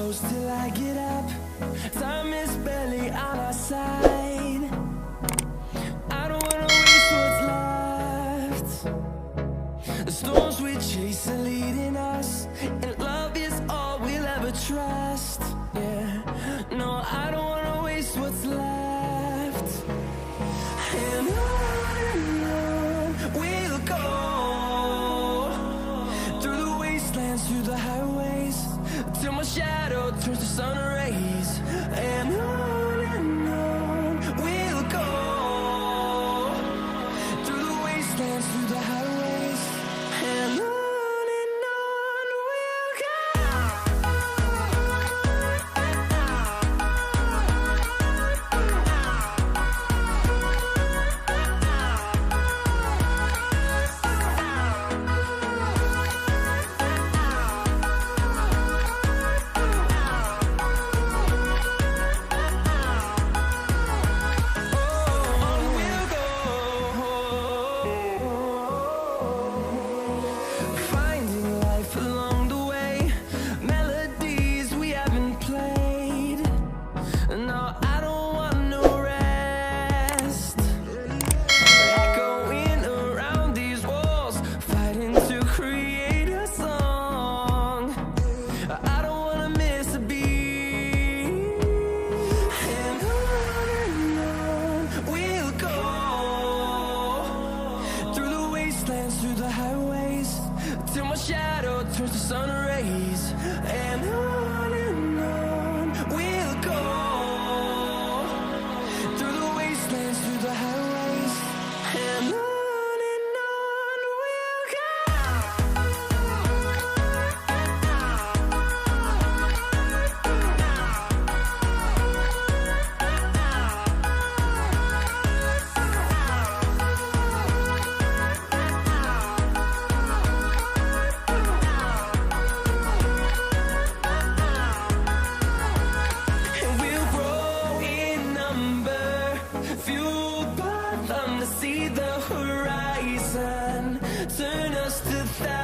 close till I get up. Time is barely on our side. I don't wanna waste what's left. The storms we chase are leading us, and love is all we'll ever trust. Yeah, no, I don't wanna waste what's left. And on we'll go, through the wastelands, through the highways, till my shadow turns to sun rays. And on we'll go, through the wastelands, through the highways, and on we'll go. Finding life along the way, melodies we haven't played. No, I don't want no rest. Echoing around these walls, fighting to create a song. I don't wanna miss a beat. And on we'll go, through the wastelands, through the highways, till my shadow turns to sun rays. And on we'll go, through the wastelands, through the highways, and on we'll go. And we'll grow in number, fueled by them to see the horizon, turn us to thousands.